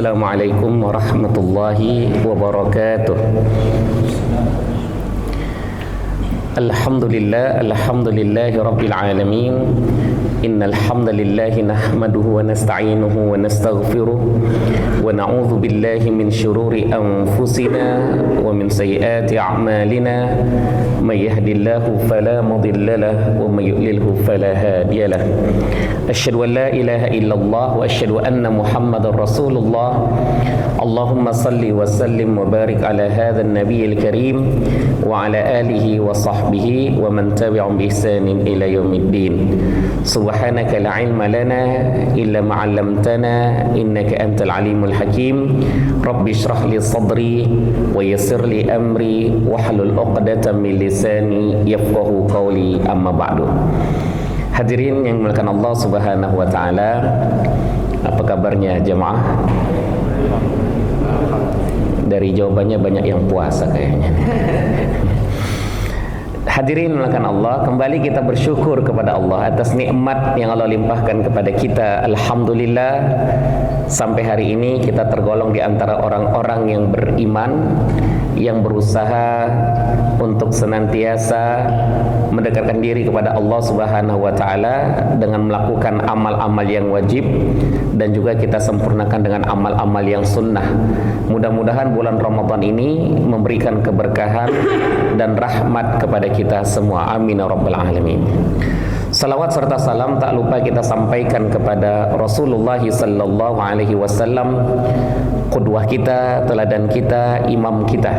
Assalamualaikum warahmatullahi wabarakatuh. Alhamdulillahi rabbil alamin. Innal hamdalillahi nahmaduhu wa nasta'inuhu wa nastaghfiruh wa na'udzu billahi min shururi anfusina wa min sayyiati a'malina. May yahdihillahu fala mudilla lahu wa may yudlilhu fala hadiya lahu. Asyhadu an la ilaha illallah wa asyhadu anna Muhammadar Rasulullah. Allahumma salli wa sallim wa barik ala hadzal nabiyil karim wa ala alihi wa sahbihi wa man tabi'ahum bi ihsanin ila yaumiddin. Subhanaka la ilma lana illa ma 'allamtana innaka antal alimul hakim. Rabbi shrah li sadri wa yassir li amri wahlul 'uqdatam min lisani yafqahu qawli, amma ba'du. Hadirin yang dimuliakan Allah Subhanahu wa taala, apa kabarnya jemaah? Dari jawabannya banyak yang puasa kayaknya. Hadirin dimuliakan Allah, kembali kita bersyukur kepada Allah atas nikmat yang Allah limpahkan kepada kita. Alhamdulillah, sampai hari ini kita tergolong di antara orang-orang yang beriman, yang berusaha untuk senantiasa mendekatkan diri kepada Allah Subhanahu wa taala dengan melakukan amal-amal yang wajib, dan juga kita sempurnakan dengan amal-amal yang sunnah. Mudah-mudahan bulan Ramadan ini memberikan keberkahan dan rahmat kepada kita semua. Amin ya rabbal alamin. Salawat serta salam tak lupa kita sampaikan kepada Rasulullah sallallahu alaihi wasallam, qudwah kita, teladan kita, imam kita.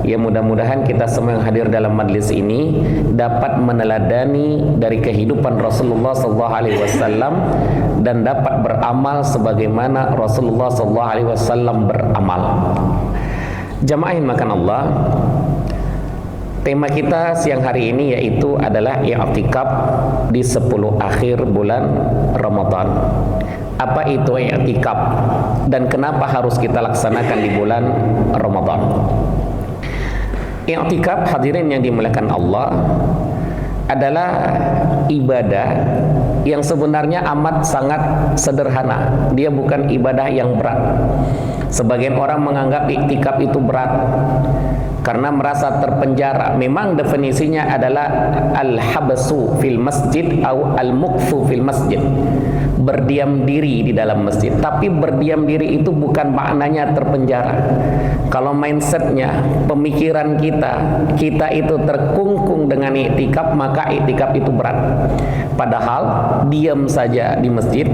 Ya, mudah-mudahan kita semua yang hadir dalam majlis ini dapat meneladani dari kehidupan Rasulullah sallallahu alaihi wasallam dan dapat beramal sebagaimana Rasulullah sallallahu alaihi wasallam beramal. Jamaah yang makan Allah, tema kita siang hari ini yaitu adalah i'tikaf di 10 akhir bulan Ramadan. Apa itu i'tikaf dan kenapa harus kita laksanakan di bulan Ramadan? I'tikaf, hadirin yang dimuliakan Allah, adalah ibadah yang sebenarnya amat sangat sederhana. Dia bukan ibadah yang berat. Sebagian orang menganggap i'tikaf itu berat karena merasa terpenjara. Memang definisinya adalah al-habsu fil masjid atau al-muqfu fil masjid, berdiam diri di dalam masjid. Tapi berdiam diri itu bukan maknanya terpenjara. Kalau mindsetnya, pemikiran kita itu terkungkung dengan i'tikaf, maka i'tikaf itu berat. Padahal diam saja di masjid,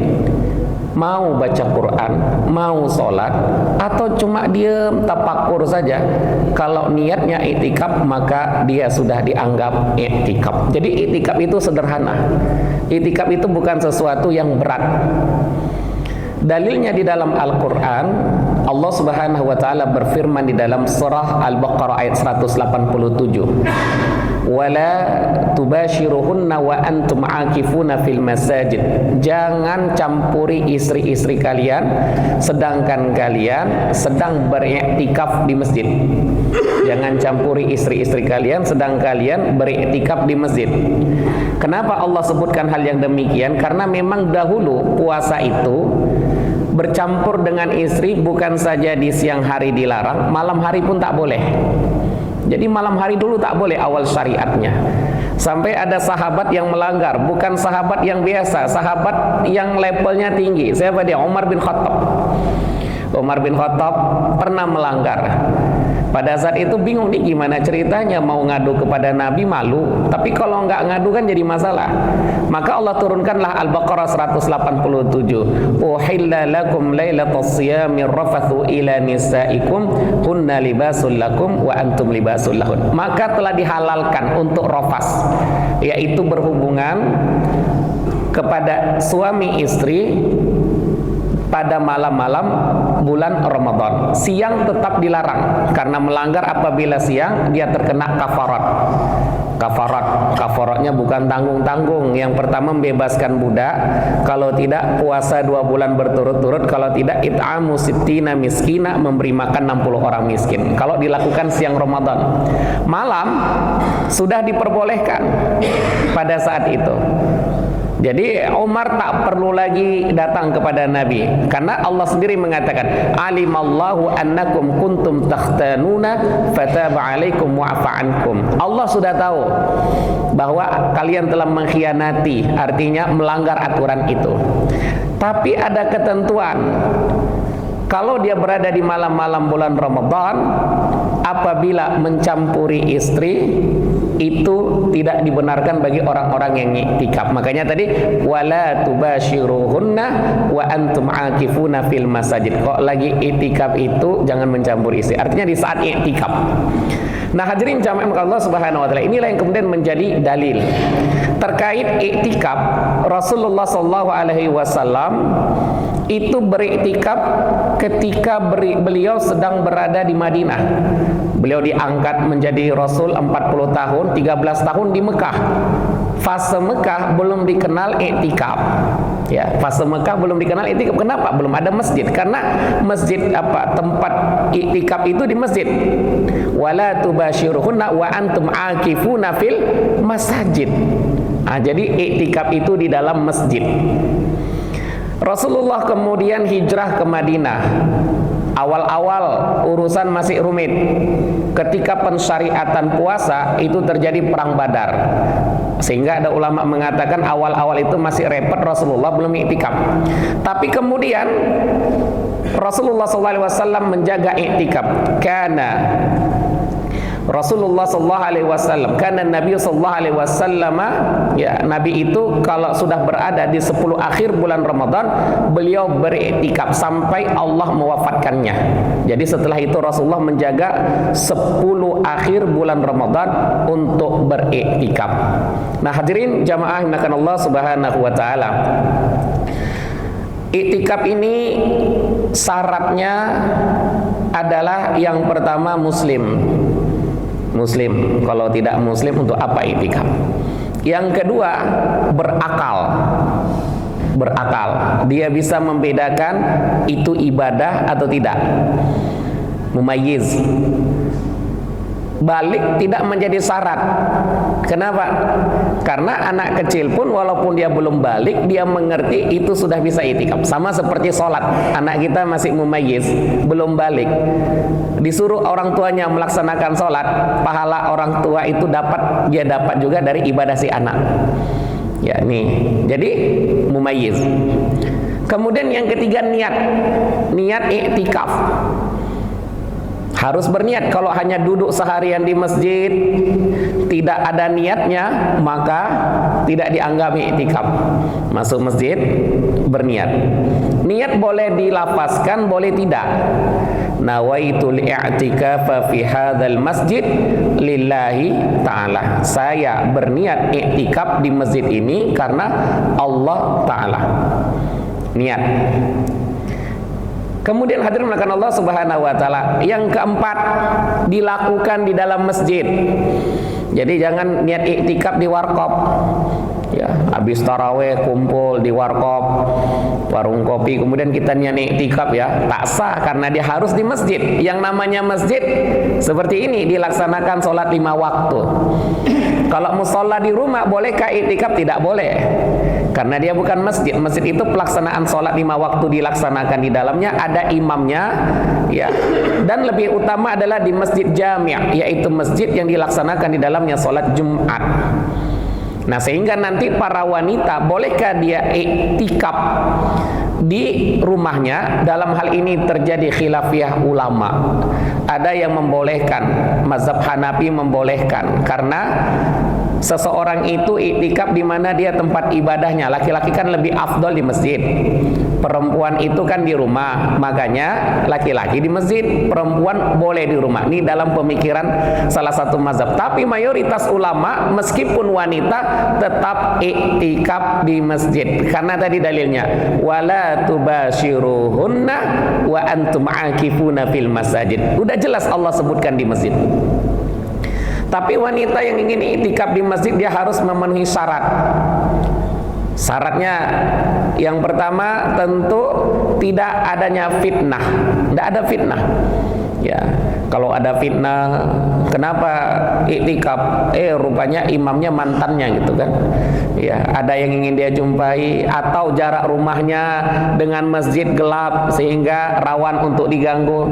mau baca Quran, mau sholat, atau cuma diam tafakur saja, kalau niatnya i'tikaf maka dia sudah dianggap i'tikaf. Jadi i'tikaf itu sederhana. I'tikaf itu bukan sesuatu yang berat. Dalilnya di dalam Al-Quran, Allah Subhanahu wa taala berfirman di dalam surah Al-Baqarah ayat 187, wala tubashiruhunna wa antum aakifuna fil masajid. Jangan campuri istri-istri kalian sedangkan kalian sedang beriktikaf di masjid. Jangan campuri istri-istri kalian sedang kalian beriktikaf di masjid. Kenapa Allah sebutkan hal yang demikian? Karena memang dahulu puasa itu bercampur dengan istri bukan saja di siang hari dilarang, malam hari pun tak boleh. Jadi malam hari dulu tak boleh awal syariatnya. Sampai ada sahabat yang melanggar, bukan sahabat yang biasa, sahabat yang levelnya tinggi. Siapa dia? Umar bin Khattab. Umar bin Khattab pernah melanggar. Pada saat itu bingung nih gimana ceritanya, mau ngadu kepada Nabi malu, tapi kalau nggak ngadu kan jadi masalah. Maka Allah turunkanlah Al-Baqarah 187, uhilla lakum lailatas siyami rafathu ila nisaikum hunna libasul lakum wa antum libasul lahun. Maka telah dihalalkan untuk rafas, yaitu berhubungan kepada suami istri pada malam-malam bulan Ramadan. Siang tetap dilarang, karena melanggar apabila siang dia terkena kafarat. Kafaratnya bukan tanggung-tanggung. Yang pertama membebaskan budak, kalau tidak puasa 2 bulan berturut-turut, kalau tidak it'amu sittina miskina, memberi makan 60 orang miskin. Kalau dilakukan siang Ramadan. Malam sudah diperbolehkan pada saat itu. Jadi Umar tak perlu lagi datang kepada Nabi, karena Allah sendiri mengatakan, alimallahu annakum kuntum takhtanuna fataba alaikum wa'afa ankum. Allah sudah tahu bahwa kalian telah mengkhianati, artinya melanggar aturan itu. Tapi ada ketentuan. Kalau dia berada di malam-malam bulan Ramadan, apabila mencampuri istri, itu tidak dibenarkan bagi orang-orang yang iktikaf. Makanya tadi wala tubashiruhunna wa antum akifuna fil masajid. Kok lagi iktikaf itu jangan mencampuri istri. Artinya di saat iktikaf. Nah, hadirin jamaah Allah Subhanahu wa taala, inilah yang kemudian menjadi dalil terkait iktikaf. Rasulullah sallallahu alaihi wasallam itu beriktikaf ketika beliau sedang berada di Madinah. Beliau diangkat menjadi Rasul 40 tahun, 13 tahun di Mekah. Fase Mekah belum dikenal iktikaf. Ya, fase Mekah belum dikenal iktikaf. Kenapa? Belum ada masjid. Karena masjid tempat iktikaf itu di masjid. Wala tubashiruhunna wa antum akifuna fil masajid. Jadi iktikaf itu di dalam masjid. Rasulullah kemudian hijrah ke Madinah. Awal-awal urusan masih rumit. Ketika pensyariatan puasa itu terjadi perang Badar. Sehingga ada ulama mengatakan awal-awal itu masih repot, Rasulullah belum iktikaf. Tapi kemudian Rasulullah SAW menjaga iktikaf. Karena Rasulullah sallallahu alaihi wasallam, karena Nabi sallallahu alaihi wasallam, ya, Nabi itu kalau sudah berada di 10 akhir bulan Ramadan, beliau beriktikaf sampai Allah mewafatkannya. Jadi setelah itu Rasulullah menjaga 10 akhir bulan Ramadan untuk beriktikaf. Nah, hadirin jamaah yang Allah Subhanahu wa taala, iktikaf ini syaratnya adalah yang pertama muslim. Kalau tidak muslim untuk apa iktikaf? Yang kedua, berakal. Dia bisa membedakan itu ibadah atau tidak. Mumayyiz. Balik tidak menjadi syarat. Kenapa? Karena anak kecil pun walaupun dia belum balik, dia mengerti itu sudah bisa iktikaf. Sama seperti sholat, anak kita masih mumayyiz, belum balik, disuruh orang tuanya melaksanakan sholat, pahala orang tua itu dia dapat juga dari ibadah si anak. Ya, nih. Jadi mumayyiz. Kemudian yang ketiga, niat iktikaf. Harus berniat. Kalau hanya duduk seharian di masjid tidak ada niatnya, maka tidak dianggap iktikaf. Masuk masjid berniat. Niat boleh dilafazkan, boleh tidak. Nawaitul i'tikafa fi hadzal masjid lillahi ta'ala. Saya berniat iktikaf di masjid ini karena Allah Ta'ala. Niat. Kemudian hadirin melakukan Allah Subhanahu wa taala. Yang keempat, dilakukan di dalam masjid. Jadi jangan niat iktikaf di warkop. Ya, habis tarawih kumpul di warkop, warung kopi, kemudian kita niat iktikaf, ya, tak sah karena dia harus di masjid. Yang namanya masjid seperti ini dilaksanakan sholat 5 waktu. Kalau musola di rumah bolehkah iktikaf? Tidak boleh. Karena dia bukan masjid. Masjid itu pelaksanaan sholat 5 waktu dilaksanakan di dalamnya, ada imamnya, ya. Dan lebih utama adalah di masjid jami', yaitu masjid yang dilaksanakan di dalamnya sholat Jumat. Nah, sehingga nanti para wanita bolehkah dia iktikaf di rumahnya? Dalam hal ini terjadi khilafiyah ulama. Ada yang membolehkan, mazhab Hanafi membolehkan, karena seseorang itu iktikaf di mana dia tempat ibadahnya. Laki-laki kan lebih afdol di masjid, perempuan itu kan di rumah. Makanya laki-laki di masjid, perempuan boleh di rumah. Ini dalam pemikiran salah satu mazhab. Tapi mayoritas ulama meskipun wanita tetap iktikaf di masjid. Karena tadi dalilnya wala tubashiruhunna wa antum akifuna fil masajid. Udah jelas Allah sebutkan di masjid. Tapi wanita yang ingin iktikaf di masjid, dia harus memenuhi syarat. Syaratnya yang pertama tentu tidak adanya fitnah. Tidak ada fitnah. Ya, kalau ada fitnah, kenapa iktikaf? Rupanya imamnya mantannya gitu kan. Ya, ada yang ingin dia jumpai, atau jarak rumahnya dengan masjid gelap sehingga rawan untuk diganggu.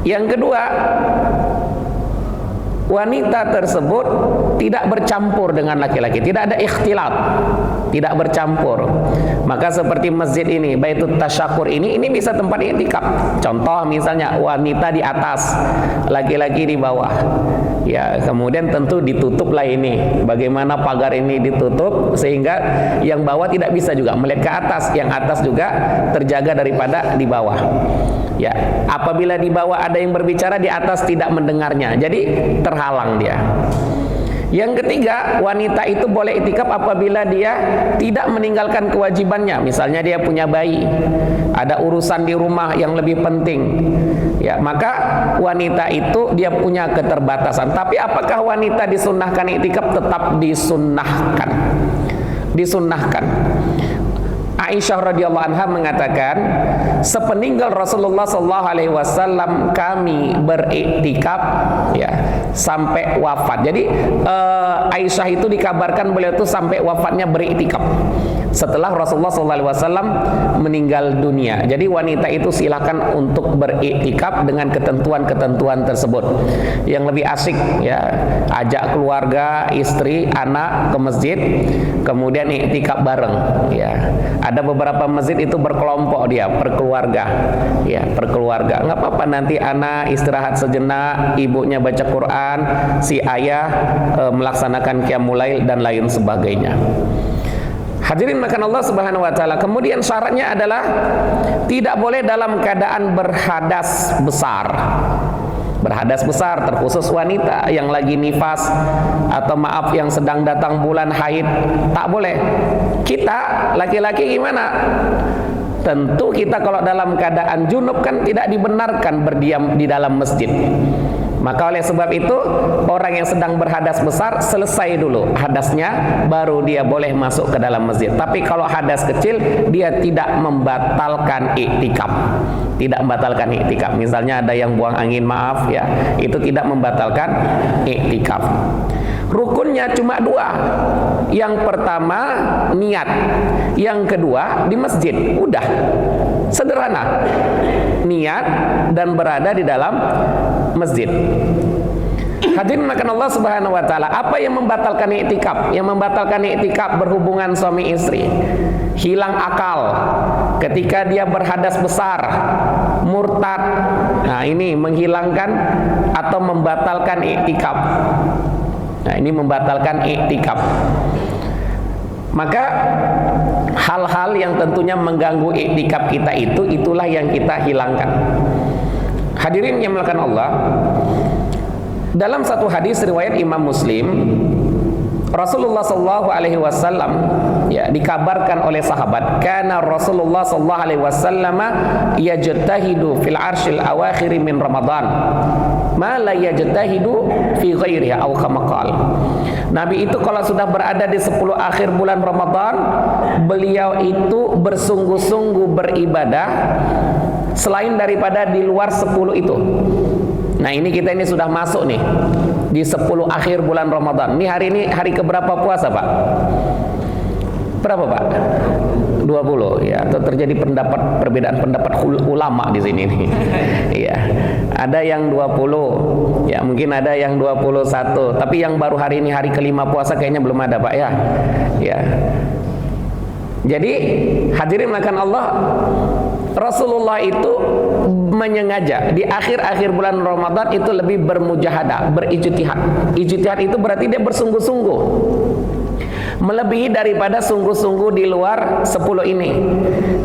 Yang kedua, wanita tersebut tidak bercampur dengan laki-laki, tidak ada ikhtilat, tidak bercampur. Maka seperti masjid ini, Baitut Tasyakur ini bisa tempat iktikaf. Contoh misalnya wanita di atas, laki-laki di bawah. Ya, kemudian tentu ditutuplah ini. Bagaimana pagar ini ditutup sehingga yang bawah tidak bisa juga melihat ke atas, yang atas juga terjaga daripada di bawah. Ya, apabila di bawah ada yang berbicara, di atas tidak mendengarnya. Jadi terhalang dia. Yang ketiga, wanita itu boleh iktikaf apabila dia tidak meninggalkan kewajibannya. Misalnya dia punya bayi, ada urusan di rumah yang lebih penting. Ya, maka wanita itu dia punya keterbatasan. Tapi apakah wanita disunnahkan iktikaf? Tetap disunnahkan. Disunnahkan. Aisyah radhiyallahu anha mengatakan, sepeninggal Rasulullah sallallahu alaihi wasallam kami beriktikaf ya sampai wafat. Jadi Aisyah itu dikabarkan beliau itu sampai wafatnya beriktikaf setelah Rasulullah sallallahu alaihi wasallam meninggal dunia. Jadi wanita itu silakan untuk beriktikaf dengan ketentuan-ketentuan tersebut. Yang lebih asik ya, ajak keluarga, istri, anak ke masjid, kemudian iktikaf bareng ya. Ada beberapa masjid itu berkelompok dia, perkeluarga. Ya, perkeluarga. Enggak apa-apa, nanti anak istirahat sejenak, ibunya baca Quran, si ayah melaksanakan qiyamul lail dan lain sebagainya. Hadirin makan Allah Subhanahu wa taala. Kemudian syaratnya adalah tidak boleh dalam keadaan berhadas besar. Berhadas besar terkhusus wanita yang lagi nifas atau maaf yang sedang datang bulan haid, tak boleh. Kita laki-laki gimana? Tentu kita kalau dalam keadaan junub kan tidak dibenarkan berdiam di dalam masjid. Maka oleh sebab itu orang yang sedang berhadas besar selesai dulu hadasnya, baru dia boleh masuk ke dalam masjid. Tapi kalau hadas kecil, dia tidak membatalkan iktikaf. Tidak membatalkan iktikaf. Misalnya ada yang buang angin, maaf ya, itu tidak membatalkan iktikaf. Rukunnya cuma dua. Yang pertama niat, yang kedua di masjid. Udah, sederhana. Niat dan berada di dalam masjid. Hadirin makan Allah Subhanahu wa taala. Apa yang membatalkan iktikaf? Yang membatalkan iktikaf berhubungan suami istri. Hilang akal ketika dia berhadas besar, murtad. Nah, ini menghilangkan atau membatalkan iktikaf. Nah, ini membatalkan iktikaf. Maka hal-hal yang tentunya mengganggu iktikaf kita itulah yang kita hilangkan. Hadirin yang dimuliakan Allah, dalam satu hadis riwayat Imam Muslim, Rasulullah sallallahu alaihi wasallam ya dikabarkan oleh sahabat, kana Rasulullah sallallahu alaihi wasallam yajtahidu fil arsyil awakhir min Ramadan ma la yajtahidu fi ghairiha au kama qala. Nabi itu kalau sudah berada di 10 akhir bulan Ramadan, beliau itu bersungguh-sungguh beribadah selain daripada di luar 10 itu. Nah, ini kita ini sudah masuk nih di 10 akhir bulan Ramadan. Ini hari keberapa puasa, Pak? Berapa, Pak? 20 ya. Atau terjadi perbedaan pendapat ulama di sini nih. Iya. Ada yang 20. Ya, mungkin ada yang 21. Tapi yang baru hari ini hari kelima puasa kayaknya belum ada, Pak ya. Ya. Jadi hadirin makan Allah, Rasulullah itu menyengaja di akhir-akhir bulan Ramadan itu lebih bermujahadah, berijtihad. Ijtihad itu berarti dia bersungguh-sungguh, melebihi daripada sungguh-sungguh di luar 10 ini.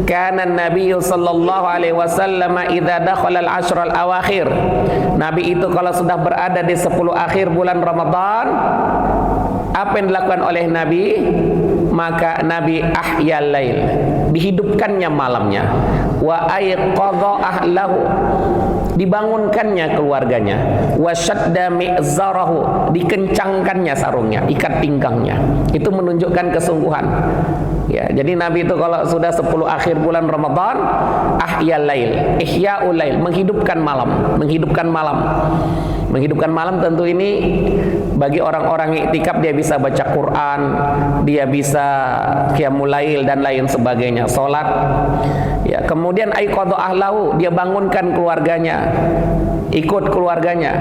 Kana Nabi sallallahu alaihi wasallam idza dakhala al-ashr al-awakhir. Nabi itu kalau sudah berada di 10 akhir bulan Ramadan, apa yang dilakukan oleh Nabi? Maka Nabi ahyal lail, dihidupkannya malamnya, wa ayqadha ahlahu, dibangunkannya keluarganya, wasyadda mi'zarahu, dikencangkannya sarungnya, ikat pinggangnya. Itu menunjukkan kesungguhan. Ya, jadi Nabi itu kalau sudah 10 akhir bulan Ramadan, ahyal lail, ihya'ul lail, menghidupkan malam, menghidupkan malam. Menghidupkan malam tentu ini bagi orang-orang iktikaf, dia bisa baca Quran, dia bisa qiyamul lail dan lain sebagainya, salat. Ya, kemudian aiqadha ahlahu, dia bangunkan keluarganya, ikut keluarganya.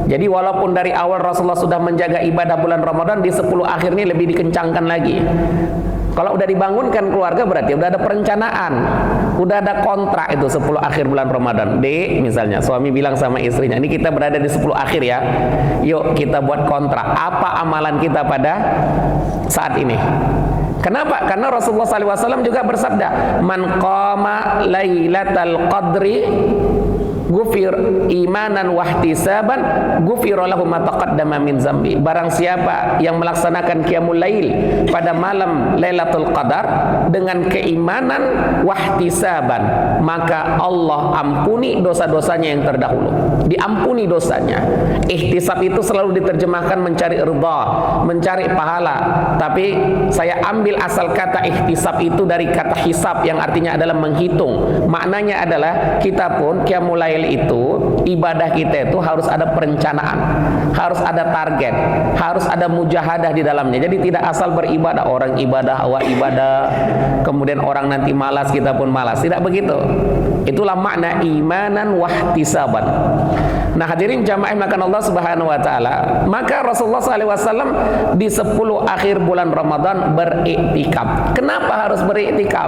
Jadi walaupun dari awal Rasulullah sudah menjaga ibadah bulan Ramadan, di 10 akhir ini lebih dikencangkan lagi. Kalau udah dibangunkan keluarga berarti udah ada perencanaan, udah ada kontrak itu 10 akhir bulan Ramadan. Misalnya suami bilang sama istrinya, ini kita berada di 10 akhir ya, yuk kita buat kontrak. Apa amalan kita pada saat ini? Kenapa? Karena Rasulullah SAW juga bersabda, man qama lailatal qadri gufir imanan wahtisaban gufira lahu ma taqaddama min zambi. Barang siapa yang melaksanakan qiyamul lail pada malam Lailatul Qadar dengan keimanan wahtisaban, maka Allah ampuni dosa-dosanya yang terdahulu. Diampuni dosanya. Ihtisab itu selalu diterjemahkan mencari ridha, mencari pahala. Tapi saya ambil asal kata ihtisab itu dari kata hisab yang artinya adalah menghitung. Maknanya adalah kita pun qiyamul lail itu, ibadah kita itu harus ada perencanaan, harus ada target, harus ada mujahadah di dalamnya. Jadi tidak asal beribadah, orang ibadah, awak ibadah, kemudian orang nanti malas, kita pun malas. Tidak begitu. Itulah makna imanan wahtisaban. Nah, hadirin jamaah makan Allah Subhanahu wa taala, maka Rasulullah SAW di 10 akhir bulan Ramadan beriktikaf. Kenapa harus beriktikaf?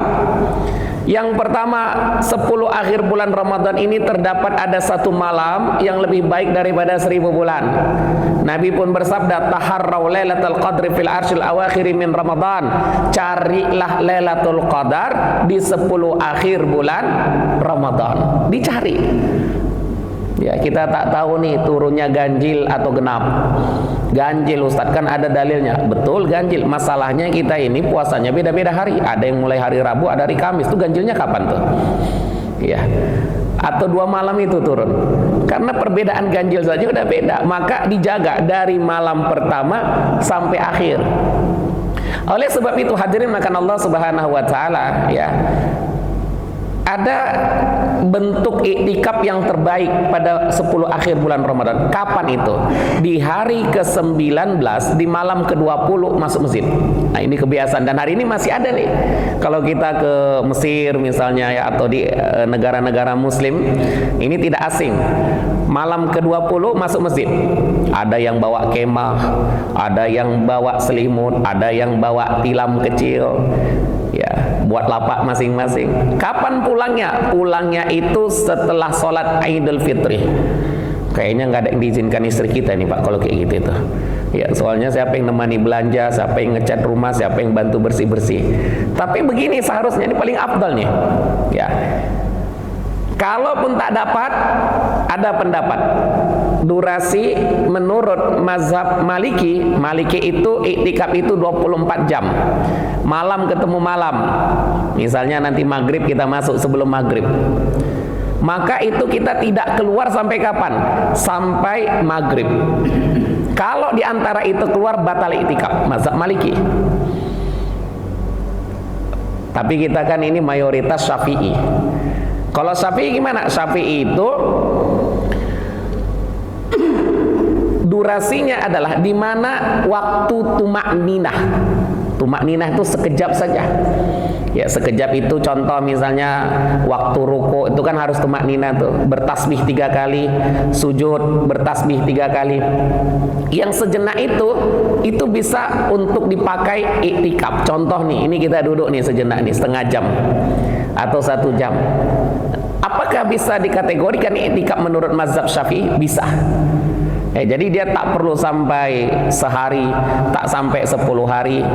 Yang pertama, 10 akhir bulan Ramadan ini terdapat ada satu malam yang lebih baik daripada 1000 bulan. Nabi pun bersabda, taharrau lailatul qadri fil arsyil awakhir min Ramadan. Carilah Lailatul Qadar di 10 akhir bulan Ramadan. Dicari. Ya, kita tak tahu nih turunnya ganjil atau genap. Ganjil Ustaz, kan ada dalilnya. Betul, ganjil. Masalahnya kita ini puasanya beda-beda hari. Ada yang mulai hari Rabu, ada hari Kamis. Itu ganjilnya kapan tuh? Ya. Atau 2 malam itu turun. Karena perbedaan ganjil saja udah beda. Maka dijaga dari malam pertama sampai akhir. Oleh sebab itu hadirin makan Allah Subhanahu wa taala, ya. Ada bentuk iktikaf yang terbaik pada 10 akhir bulan Ramadan. Kapan itu? Di hari ke-19, di malam ke-20 masuk masjid. Nah, ini kebiasaan dan hari ini masih ada nih. Kalau kita ke Mesir misalnya ya, atau di negara-negara muslim, ini tidak asing. Malam ke-20 masuk masjid. Ada yang bawa kemah, ada yang bawa selimut, ada yang bawa tilam kecil. Ya, buat lapak masing-masing. Kapan pulangnya? Pulangnya itu setelah sholat Idul Fitri. Kayaknya nggak ada yang diizinkan istri kita nih Pak kalau kayak gitu itu. Ya, soalnya siapa yang nemani belanja, siapa yang ngecat rumah, siapa yang bantu bersih-bersih. Tapi begini seharusnya, ini paling afdal nih. Ya. Kalaupun tak dapat, ada pendapat. Durasi menurut mazhab Maliki, Maliki itu iktikaf itu 24 jam. Malam ketemu malam. Misalnya nanti maghrib kita masuk sebelum maghrib. Maka itu kita tidak keluar sampai kapan? Sampai maghrib. Kalau di antara itu keluar batal iktikaf, mazhab Maliki. Tapi kita kan ini mayoritas Syafi'i. Kalau Syafi'i gimana? Syafi'i itu durasinya adalah di mana waktu tumakninah. Tumakninah itu sekejap saja. Ya, sekejap itu contoh misalnya waktu ruku itu kan harus tumakninah tuh, bertasbih 3 kali, sujud bertasbih 3 kali. Yang sejenak itu bisa untuk dipakai iktikaf. Contoh nih, ini kita duduk nih sejenak nih, setengah jam atau 1 jam. Apakah bisa dikategorikan iktikaf menurut mazhab Syafi'i? Bisa. Jadi dia tak perlu sampai sehari, tak sampai 10 hari.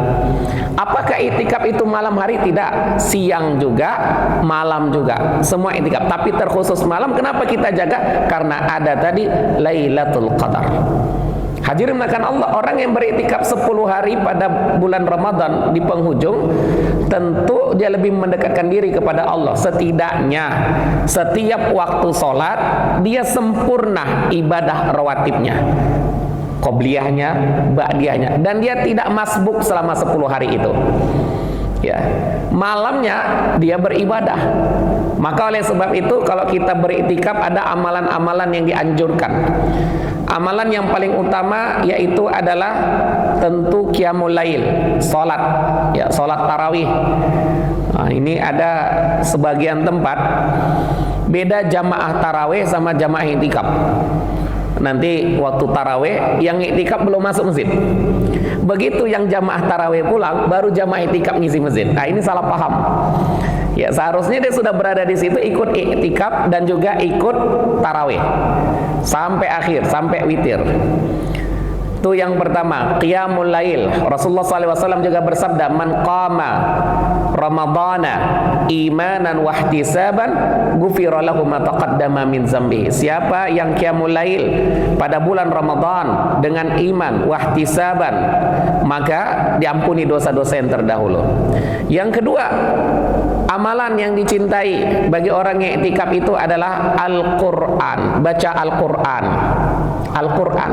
Apakah iktikaf itu malam hari? Tidak. Siang juga, malam juga. Semua iktikaf. Tapi terkhusus malam. Kenapa kita jaga? Karena ada tadi Lailatul Qadar. Hadirin makan Allah, orang yang beriktikaf 10 hari pada bulan Ramadan di penghujung, tentu dia lebih mendekatkan diri kepada Allah. Setidaknya setiap waktu sholat dia sempurna ibadah rawatibnya, qobliyahnya, ba'diyahnya, dan dia tidak masbuk selama 10 hari itu. Ya, malamnya dia beribadah. Maka oleh sebab itu kalau kita beriktikaf ada amalan-amalan yang dianjurkan. Amalan yang paling utama yaitu adalah tentu qiyamul lail, salat, ya, salat tarawih. Nah, ini ada sebagian tempat beda jamaah tarawih sama jamaah iktikaf. Nanti waktu tarawih yang iktikaf belum masuk masjid. Begitu yang jamaah tarawih pulang, baru jamaah iktikaf ngisi masjid. Nah, ini salah paham. Ya, seharusnya dia sudah berada di situ ikut iktikaf dan juga ikut tarawih sampai akhir, sampai witir. Itu yang pertama, qiyamul lail. Rasulullah SAW juga bersabda, man qama ramadhana imanan wa ihtisaban ghufira lahu ma taqaddama min dzambihi. Siapa yang qiyamul lail pada bulan Ramadan dengan iman wa ihtisaban, maka diampuni dosa-dosa yang terdahulu. Yang kedua, amalan yang dicintai bagi orang yang iktikaf itu adalah Al-Quran, baca Al-Quran. Al-Quran.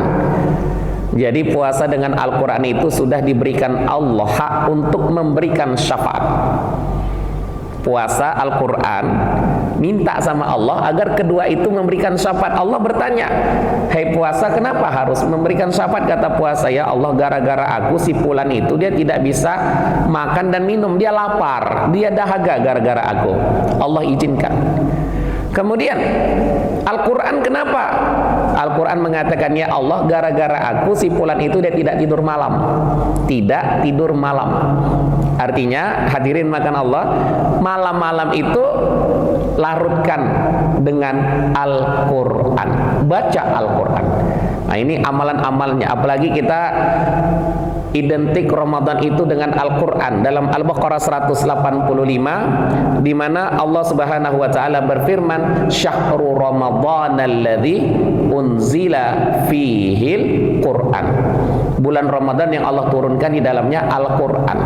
Jadi puasa dengan Al-Quran itu sudah diberikan Allah hak untuk memberikan syafaat. Puasa Al-Quran, minta sama Allah agar kedua itu memberikan syafaat. Allah bertanya, "Hai puasa, kenapa harus memberikan syafaat?" Kata puasa, "Ya Allah, gara-gara aku si fulan itu dia tidak bisa makan dan minum, dia lapar, dia dahaga gara-gara aku." Allah izinkan. Kemudian Al-Quran kenapa? Al-Quran mengatakan, "Ya Allah, gara-gara aku si fulan itu dia tidak tidur malam." Tidak tidur malam. Artinya hadirin makan Allah, malam-malam itu larutkan dengan Al-Quran, baca Al-Quran. Nah, ini amalan-amalnya. Apalagi kita identik Ramadan itu dengan Al-Quran. Dalam Al-Baqarah 185, di mana Allah Subhanahu wa taala berfirman, "Syahrul Ramadhanalladzi unzila fihil Quran." Bulan Ramadan yang Allah turunkan di dalamnya Al-Quran.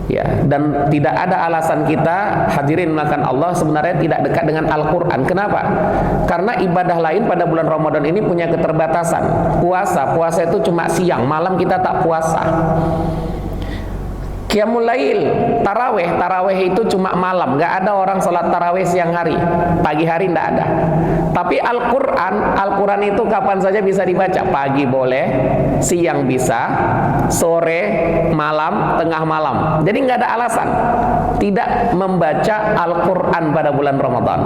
Ya, dan tidak ada alasan kita hadirin makan Allah sebenarnya tidak dekat dengan Al-Quran. Kenapa? Karena ibadah lain pada bulan Ramadan ini punya keterbatasan. Puasa itu cuma siang, malam kita tak puasa. Qiyamul lail, tarawih itu cuma malam, nggak ada orang sholat tarawih siang hari, pagi hari nggak ada. Tapi Al-Quran itu kapan saja bisa dibaca, pagi boleh, siang bisa, sore, malam, tengah malam. Jadi nggak ada alasan tidak membaca Al-Quran pada bulan Ramadan.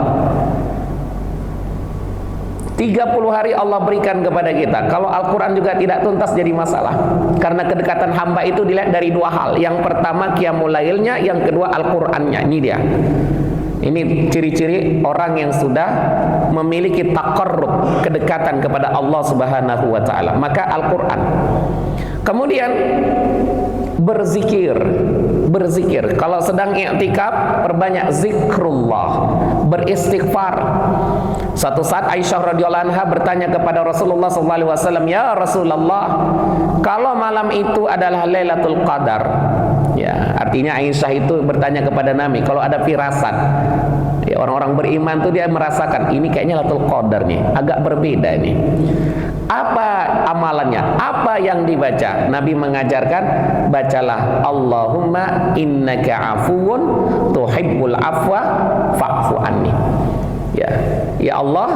30 hari Allah berikan kepada kita. Kalau Al-Quran juga tidak tuntas jadi masalah. Karena kedekatan hamba itu dilihat dari dua hal. Yang pertama qiyamul lailnya, yang kedua Al-Qurannya. Ini dia. Ini ciri-ciri orang yang sudah memiliki taqarrub, kedekatan kepada Allah Subhanahu wa taala. Maka Al-Quran. Kemudian berzikir. Kalau sedang i'tikaf, perbanyak zikrullah, beristighfar. Suatu saat Aisyah radhiyallahu anha bertanya kepada Rasulullah SAW, "Ya Rasulullah, kalau malam itu adalah Lailatul Qadar," ya, artinya Aisyah itu bertanya kepada Nabi, kalau ada firasat, ya, orang-orang beriman tuh dia merasakan ini kayaknya Lailatul Qadar nih, agak berbeda nih. Apa amalannya? Apa yang dibaca? Nabi mengajarkan, bacalah Allahumma innaka afuwun tuhibbul afwa fa'fu anni. Ya Allah,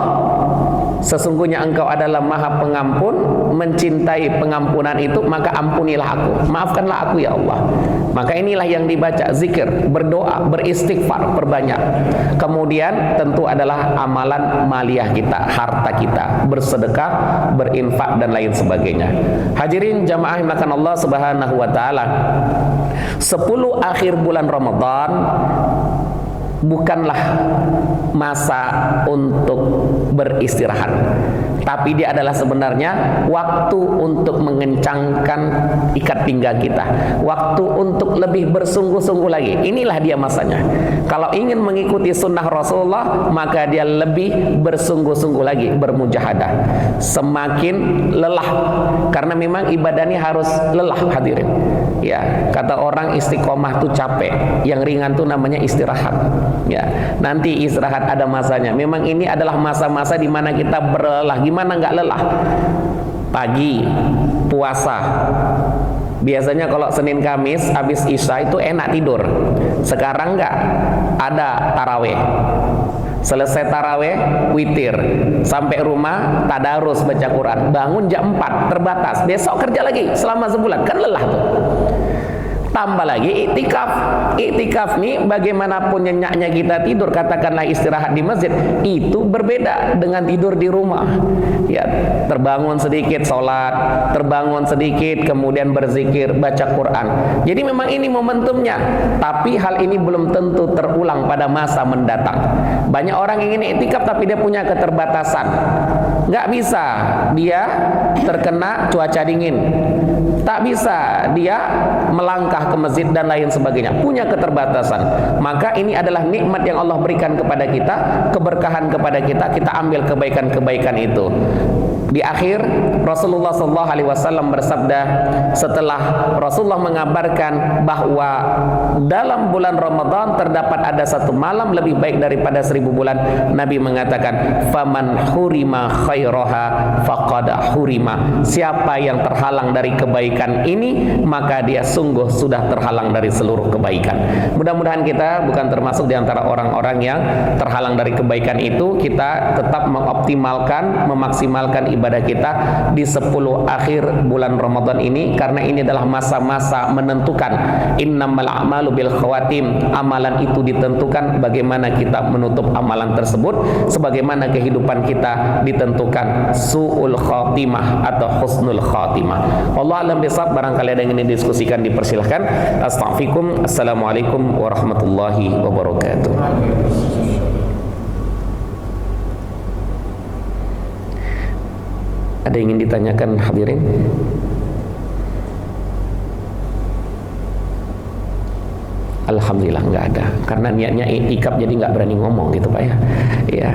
sesungguhnya Engkau adalah Maha Pengampun, mencintai pengampunan itu, maka ampunilah aku, maafkanlah aku ya Allah. Maka inilah yang dibaca, zikir, berdoa, beristighfar, perbanyak. Kemudian tentu adalah amalan maliyah kita, harta kita, bersedekah, berinfak dan lain sebagainya. Hadirin jamaah makan Allah Subhanahu wa taala, 10 akhir bulan Ramadan bukanlah masa untuk beristirahat. tapi dia adalah sebenarnya waktu untuk mengencangkan ikat pinggang kita, waktu untuk lebih bersungguh-sungguh lagi. Inilah dia masanya. Kalau ingin mengikuti sunnah Rasulullah, maka dia lebih bersungguh-sungguh lagi, bermujahadah, semakin lelah, karena memang ibadah ini harus lelah, hadirin. Ya, kata orang istiqomah tuh capek, yang ringan tuh namanya istirahat. Ya, nanti istirahat ada masanya. Memang ini adalah masa-masa di mana kita berlelah. Gimana nggak lelah? Pagi puasa, biasanya kalau Senin Kamis habis Isya itu enak tidur. Sekarang nggak, ada taraweh. Selesai taraweh, witir, sampai rumah tadarus baca Quran, bangun jam 4, terbatas, besok kerja lagi selama sebulan, kan lelah tuh. Tambah lagi iktikaf. Iktikaf nih bagaimanapun nyenyaknya kita tidur, katakanlah istirahat di masjid, itu berbeda dengan tidur di rumah. Ya, terbangun sedikit sholat, terbangun sedikit kemudian berzikir, baca Quran. Jadi memang ini momentumnya, tapi hal ini belum tentu terulang pada masa mendatang. Banyak orang ingin iktikaf tapi dia punya keterbatasan. Nggak bisa, dia terkena cuaca dingin. Tak bisa dia melangkah ke masjid dan lain sebagainya, punya keterbatasan. Maka ini adalah nikmat yang Allah berikan kepada kita, keberkahan kepada kita, kita ambil kebaikan-kebaikan itu. Di akhir Rasulullah SAW bersabda, setelah Rasulullah mengabarkan bahwa dalam bulan Ramadan terdapat ada satu malam lebih baik daripada 1000 bulan, Nabi mengatakan, faman hurima khairaha faqad hurima. Siapa yang terhalang dari kebaikan ini, maka dia sungguh sudah terhalang dari seluruh kebaikan. Mudah-mudahan kita bukan termasuk di antara orang-orang yang terhalang dari kebaikan itu. Kita tetap mengoptimalkan, memaksimalkan ibadah kita di 10 akhir bulan Ramadan ini, karena ini adalah masa-masa menentukan. Innamal a'malu bil khawatim. Amalan itu ditentukan bagaimana kita menutup amalan tersebut, sebagaimana kehidupan kita ditentukan su'ul khatimah atau husnul khatimah. Allah alam bisawab. Barangkali ada yang ingin didiskusikan, dipersilahkan. Astaghfirukum. Assalamualaikum warahmatullahi wabarakatuh. Ada yang ingin ditanyakan, hadirin? Alhamdulillah nggak ada, karena niatnya iktikaf jadi nggak berani ngomong gitu Pak ya. Ya,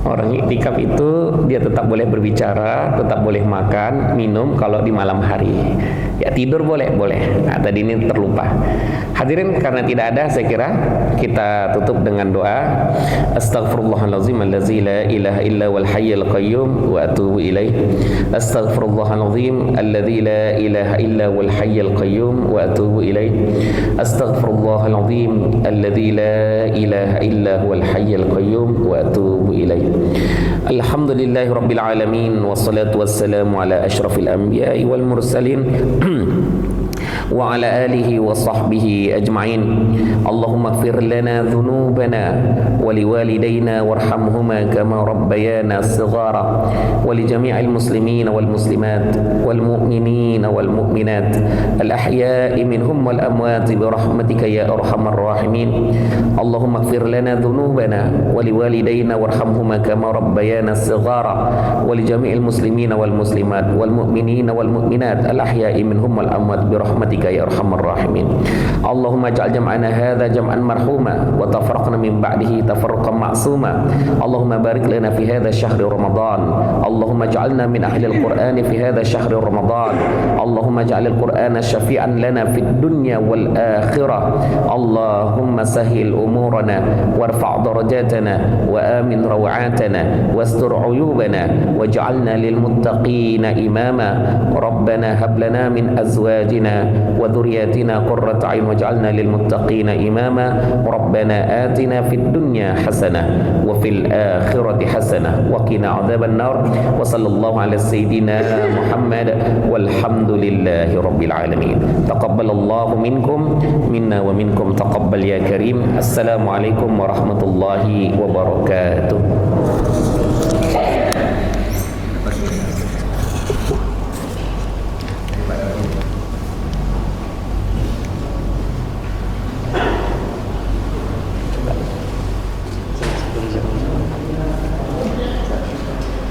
orang iktikaf itu dia tetap boleh berbicara, tetap boleh makan, minum kalau di malam hari. Ya tidur boleh. Nah, tadi ini terlupa. Hadirin, karena tidak ada, saya kira kita tutup dengan doa. Astaghfirullahalazim allazi la ilaha illa wal hayyul qayyum wa atubu ilaih. Astaghfirullahalazim allazi la ilaha illa wal hayyul qayyum wa atubu ilaih. Astaghfirullahalazim allazi la ilaha illa wal hayyul qayyum wa atubu ilaih. Alhamdulillahi rabbil alamin, wassalatu wassalamu ala asyrafil anbiya'i wal mursalin wa ala alihi wa sahbihi ajma'in. Allahumma ighfir lana dhunubana wa liwalidayna warhamhuma kama rabbayana shighara wa li jami'il muslimina wal muslimat wal mu'minina wal mu'minat al ahya'i minhum wal amwat bi rahmatika ya arhamar rahimin. Allahumma ighfir lana dhunubana wa liwalidayna warhamhuma kama rabbayana shighara wa li jami'il muslimina wal muslimat wal mu'minina wal mu'minat al ahya'i minhum wal amwat bi rahmatika ya arhamar rahimin. Allahumma ij'al jam'ana hadza jam'an marhuma wa tafarraqna min ba'dihi tafarruqan ma'suma. Allahumma barik lana fi hadza syahri Ramadan. Allahumma ij'alna min ahli al-Qur'an fi hadza syahri Ramadan. Allahumma ij'al al-Qur'ana syafi'an lana fid dunya wal akhirah. Allahumma sahhil umurana warfa' darajatana wa amin raw'atana wastur 'uyubana waj'alna lil muttaqina imama. Rabbana hab lana min azwajina wa dhurriyyatina qurrata a'yun waj'alna lil muttaqina imama. Rabbana atina fid dunya hasanah wa fil akhirati hasanah wa qina adzaban nar. Wa sallallahu ala sayyidina Muhammad walhamdulillahi rabbil alamin. Taqabbalallahu minkum minna wa minkum taqabbal ya karim. Assalamu alaikum warahmatullahi wabarakatuh.